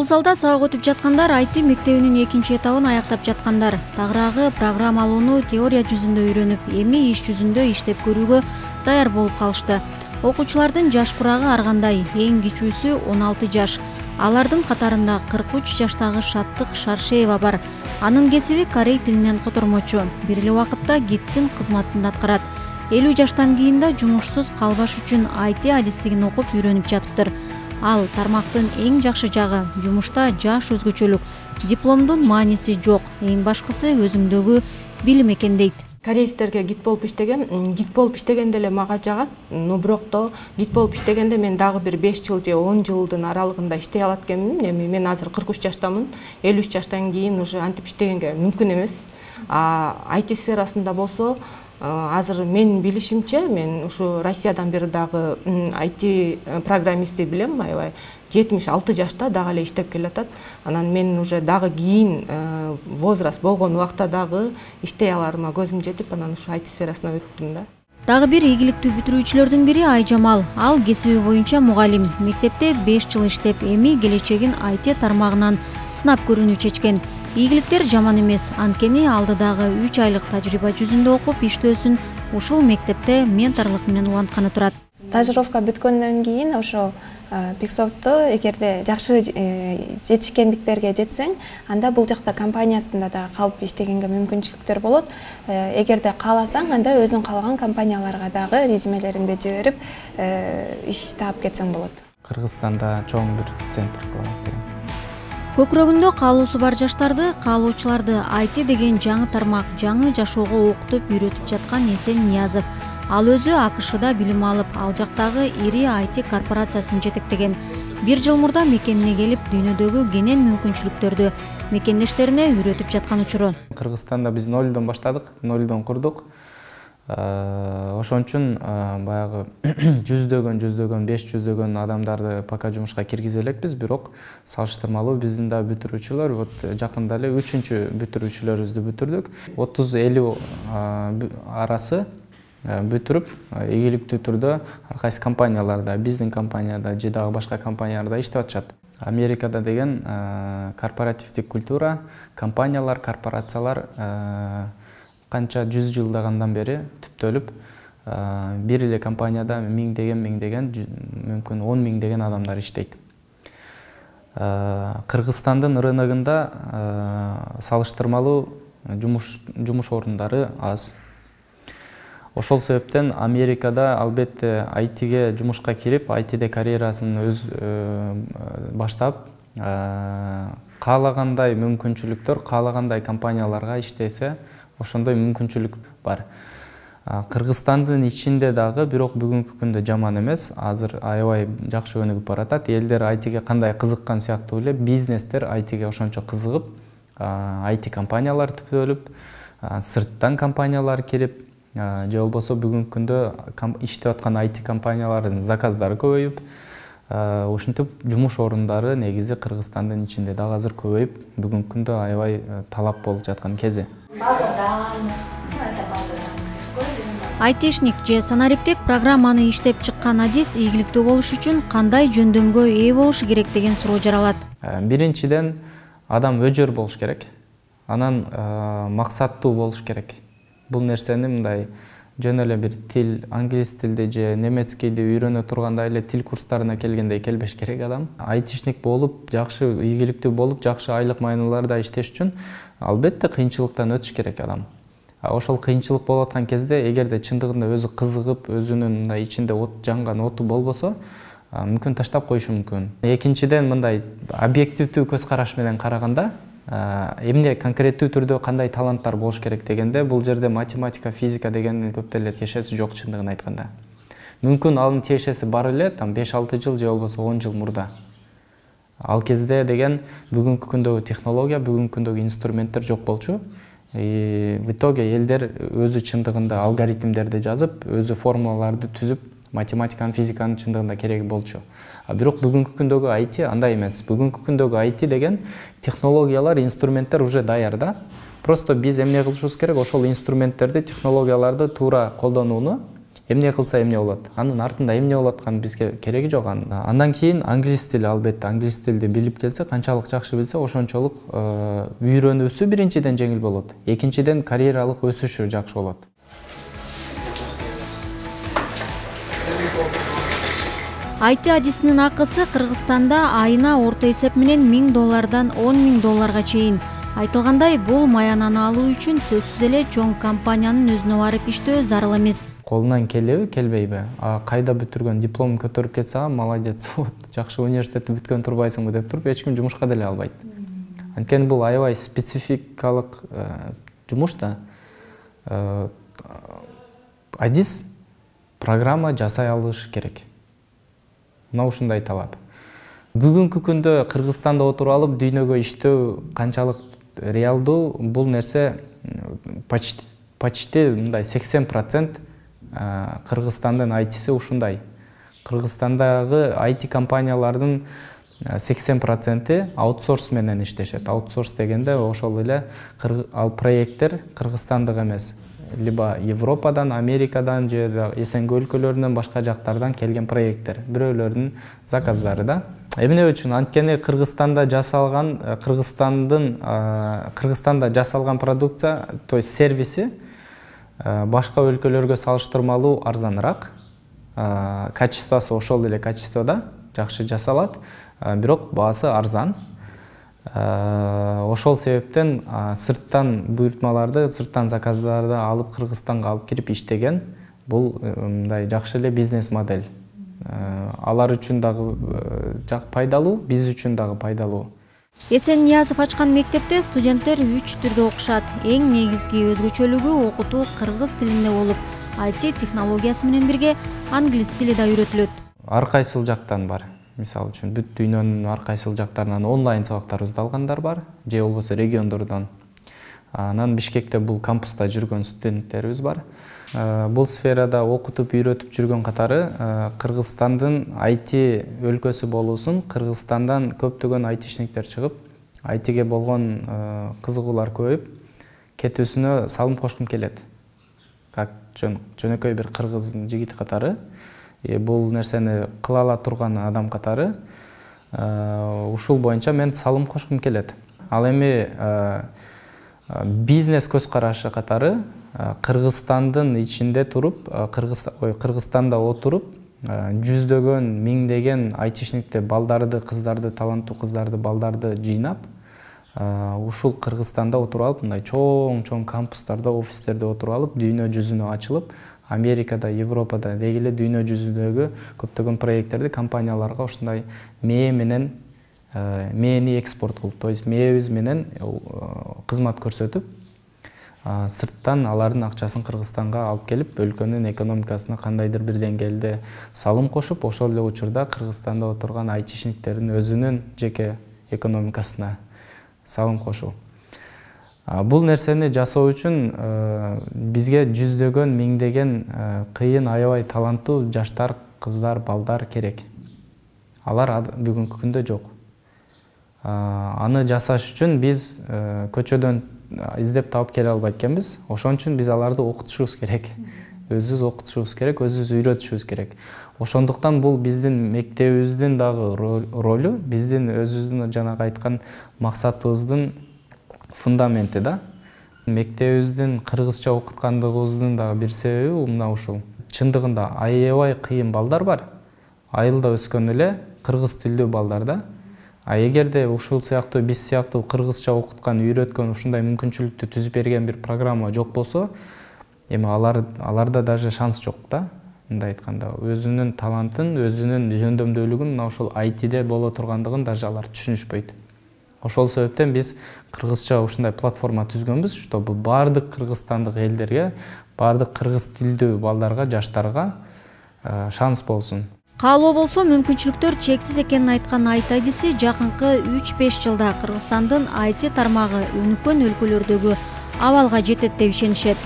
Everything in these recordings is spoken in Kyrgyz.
Бул залда сабак өтүп жаткандар IT мектебинин экинчи этабын аяктап жаткандар. Тагыраагы программалоону теория жүзүндө үйрөнүп, эми иш жүзүндө иштеп көрүүгө даяр болуп калышты. Окуучулардын жаш курагы ар кандай, эң кичүүсү 16 жаш. Алардын катарында 43 жаштагы Шаттык Шаршеева бар. Анын кесиби корей тилинен котормочу. Бир эле убакытта гидтин кызматын аткарат. 50 жаштан кийин да жумушсуз калбаш үчүн IT адистигин окуп үйрөнүп жатыптыр. Ал тармактын эң жакшы жагы жумушта жаш өзгөчөлүк. Дипломдун мааниси жок. Эң башкысы өзүңдөгү билим экен дейт. Кореецтерге гид болуп иштегенде эле мага жагат. Бирок гид болуп иштегенде мен дагы бир 5 жыл же 10 жылдын аралыгында иштей алат экенмин. Эми мен азыр 43 жаштамын. 53 жаштан кийин уже антип иштегенге мүмкүн эмес. IT сферасында болсо азыр менин билишимче, мен ушу Россиядан бери дагы IT программистти билем, аябай 76 жашта дагы эле иштеп келатат. Анан мен уже дагы кийин возраст болгон убакта дагы иштей аларыма көзүм жетип, анан ушу IT сферасына өттүм да. Дагы бир ийгиликтүү бүтүрүүчүлөрдүн бири Айжамал. Ал кесиби боюнча мугалим. Мектепте 5 жыл иштеп, эми келечегин IT тармагынан сынап көрүүнү чечкен. Ийгиликтер жаман эмес, анткени алдыдагы 3 айлык тажрыйба жүзүндө окуп иштөөсүн ушул мектепте менторлук менен улантканы турат. Стажировка бүткөндөн кийин ошо Pixoft'то эгерде жакшы жетишкендиктерге жетсең, анда бул жакта компаниясында да калып иштегенге мүмкүнчүлүктөр болот. Эгерде кааласаң, анда өзүң каалаган компанияларга дагы резюмелериңди жиберип, иш таап кетсең болот. Кыргызстанда чоң бир центр кылабыз деген. Көкүрөгүндө каалоосу бар жаштарды, каалоочуларды IT деген жаңы тармак, жаңы жашоого окутуп үйрөтүп жаткан Эсен Ниязов. Ал өзү АКШда билим алып, ал жактагы ири IT корпорациясын жетектеген. Бир жыл мурда мекенине келип, дүйнөдөгү кенен мүмкүнчүлүктөрдү мекендештерине үйрөтүп жаткан учуру. Кыргызстанда биз нолдон баштадык, нолдон курдук. Ошон үчүн баягы жүздөгөн, 500 адамдарды пока жумушка киргизе элекпиз, бирок салыштырмалуу биздин да бүтүрүүчүлөр, вот жакында эле 3-чү бүтүрүүчүлөрүбүздү бүтүрдүк. 30-50 арасы бүтүрүп, ийгиликтүү түрдө ар кайсы компанияларда, биздин компанияда же дагы башка компанияларда иштеп атышат. Америкада деген корпоративдик культура, компаниялар, корпорациялар канча 100 жылдагандан бери түптөлүп, бир эле компанияда миңдеген, мүмкүн 10 миңдеген адамдар иштейт. Кыргызстандын рыногунда салыштырмалуу жумуш орундары аз. Ошол себептен Америкада албетте IT-ге жумушка кирип, IT-де карьерасын өз баштап, каалагандай мүмкүнчүлүктөр, каалагандай компанияларга иштесе, ошондой мүмкүнчүлүк бар. Кыргызстандын ичинде дагы, бирок бүгүнкү күндө жаман эмес, азыр аябай жакшы өнүгүп баратат. Элдер IT-ге кандай кызыккан сыяктуу эле, бизнестер IT-ге ошончо кызыгып, IT компаниялар түптөлүп, сырттан компаниялар кирип, же болбосо бүгүнкү күндө иштеп аткан IT компаниялардын заказдары көбөйүп, ушинтип жумуш орундары негизи Кыргызстандын ичинде дагы азыр көбөйүп, бүгүнкү күндө аябай талап болуп жаткан кези. Айтишник же санариптик программаны иштеп чыккан адис ийгиликтүү болуш үчүн кандай жөндөмгө ээ болуш керек деген суроо жаралат. Биринчиден, адам өжөр болуш керек, анан максаттуу болуш керек. Бул нерсени мындай жөн эле бир тил, англис тилди же немецкийди үйрөнө тургандай эле тил курстарына келгендей келбеш керек адам. Айтишник болуп, жакшы ийгиликтүү болуп, жакшы айлык майныларда иштеш үчүн албетте кыйынчылыктан өтүш керек адам. Ошол кыйынчылык болуп аткан кезде, эгерде чындыгында өзү кызыгып, өзүнүн мындай ичинде жанган оту болбосо, мүмкүн таштап коюшу мүмкүн. Экинчиден, мындай объективдүү көз караш менен караганда, эмне конкреттүү түрдө кандай таланттар болуш керек дегенде, бул жерде математика, физика деген көп деле тиешеси жок, чындыгын айтканда. Мүмкүн анын тиешеси бар эле, 5-6 жыл же болбосо 10 жыл мурда. Ал кезде деген бүгүнкү күндөгү технология, бүгүнкү күндөгү инструменттер жок болчу. В итоге элдер өзү чындыгында алгоритмдерди жазып, өзү формулаларды түзүп, математиканын, физиканын чындыгында кереги болчу. Бирок бүгүнкү күндөгү IT андай эмес. Бүгүнкү күндөгү IT деген технологиялар, инструменттер уже даяр да. Просто биз эмне кылышыбыз керек? Ошол инструменттерди, технологияларды туура колдонууну, эмне кылса эмне болот, анын артында эмне болуп атканы бизге кереги жок. Андан кийин англис тили, албетте англис тилди билип келсе, канчалык жакшы билсе, ошончолук үйрөнүүсү биринчиден жеңил болот. Экинчиден карьералык өсүшү жакшы болот. IT адисинин акысы Кыргызстанда айына орто эсеп менен $1000 $10,000 чейин. Айтылгандай, бул маянаны алуу үчүн сөзсүз эле чоң компаниянын өзүнө барып иштөө зарыл эмес. Колунан келеби, келбейби? Кайда бүтүргөн дипломун көтөрүп кетсе, молодец, жакшы университетти бүткөн турбайсыңбы деп туруп, эч ким жумушка деле албайт. Анткени бул аябай спецификалык жумуш да. Адис программа жасай алышы керек. Мына ушундай талап. Бүгүнкү күндө Кыргызстанда отуруп алып дүйнөгө иштөө канчалык реалдуу, бул нерсе почти мындай 80% Кыргызстандын айтиси ушундай. Кыргызстандагы IT компаниялардын 80% аутсорс менен иштешет. Аутсорс дегенде ошол эле ал проекттер Кыргызстандык эмес. Либо Европадан, Америкадан же СНГ өлкөлөрүнөн башка жактардан келген проекттер. Бирөөлөрдүн заказдары да. Эмне үчүн? Анткени Кыргызстанда жасалган, Кыргызстанда жасалган продукция, то есть сервиси башка өлкөлөргө салыштырмалуу арзаныраак. Качествосу ошол эле качествода жакшы жасалат, бирок баасы арзан. Ошол себептен сырттан буйртмаларды, сырттан заказдарды алып Кыргызстанга алып кирип иштеген, бул мындай жакшы эле бизнес модель. Алар үчүн дагы пайдалуу, биз үчүн дагы пайдалуу. Эсен Ниязов ачкан мектепте студенттер 3 түрдө окушат. Эң негизги өзгөчөлүгү окутуу кыргыз тилинде болуп, IT технологиясы менен бирге англис тили да үйрөтүлөт. Ар кайсыл жактан бар. Мисалы үчүн бүт дүйнөнүн ар кайсыл жактарынан онлайн сабактарыбызды алгандар бар, же болбосо региондордон. Анан Бишкекте бул кампуста жүргөн студенттерибиз бар. Бул сферада окутуп, үйрөтүп жүргөн катары Кыргызстандын IT өлкөсү болуусун, Кыргызстандан көптөгөн айтишниктер чыгып, ITге болгон кызыгуулар көбөйүп, кетүүсүнө салым кошкум келет. Как жөнөкөй бир кыргыз жигит катары, бул нерсени кыла ала турган адам катары, ушул боюнча мен салым кошкум келет. Ал эми бизнес көз карашы катары Кыргызстандын ичинде туруп, Кыргызстанда отуруп, жүздөгөн, миңдеген айтишникти, балдарды, кыздарды, таланттуу кыздарды, балдарды жыйнап, ушул Кыргызстанда отуруп алып, мындай чоң кампустарда, офистерде отуруп алып, дүйнө жүзүнө ачылып, Америкада, Европада, деги эле дүйнө жүзүндөгү көптөгөн проекттерди компанияларга ушундай мээни экспорт кылып, то есть мээбиз менен кызмат көрсөтүп, сырттан алардын акчасын Кыргызстанга алып келип, өлкөнүн экономикасына кандайдыр бир деңгээлде салым кошуп, ошол эле учурда Кыргызстанда отурган айтишниктердин өзүнүн жеке экономикасына салым кошуу. Бул нерсени жасоо үчүн бизге жүздөгөн, миңдеген кыйын, аябай таланттуу жаштар, кыздар, балдар керек. Алар бүгүнкү күндө жок. Аны жасаш үчүн биз көчөдөн издеп таап келе албайт экенбиз. Ошон үчүн биз аларды окутушубуз керек. Өзүбүз окутушубуз керек, өзүбүз үйрөтүшүбүз керек. Ошондуктан бул биздин мектебибиздин дагы ролу, биздин өзүбүздүн жанагы айткан максатыбыздын фундаменти да. Мектебибиздин кыргызча окуткандыгыбыздын дагы бир себеби мына ушул. Чындыгында аябай кыйын балдар бар. Айылда өскөн эле кыргыз тилдүү балдар да. Эгерде ушул сыяктуу, биз сыяктуу кыргызча окуткан, үйрөткөн, ушундай мүмкүнчүлүктү түзүп берген бир программа жок болсо, эми аларда даже шанс жок да. Мындай айтканда, өзүнүн талантын, өзүнүн жөндөмдүүлүгүн мына ушул IT-де боло тургандыгын даже алар түшүнүшпөйт. Ошол себептен биз кыргызча ушундай платформа түзгөнбүз, чтобы бардык кыргызстандык элдерге, бардык кыргыз тилдүү балдарга, жаштарга шанс болсун. Каалоо болсо мүмкүнчүлүктөр чексиз экенин айткан IT адиси жакынкы 3-5 жылда Кыргызстандын IT тармагы өнүккөн өлкөлөрдөгү абалга жетет деп ишенишет.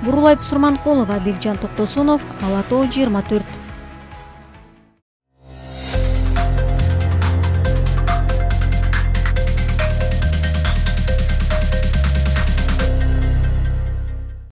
Бурулай Пусурманкулова, Бекжан Токтосунов, Ала Тоо 24.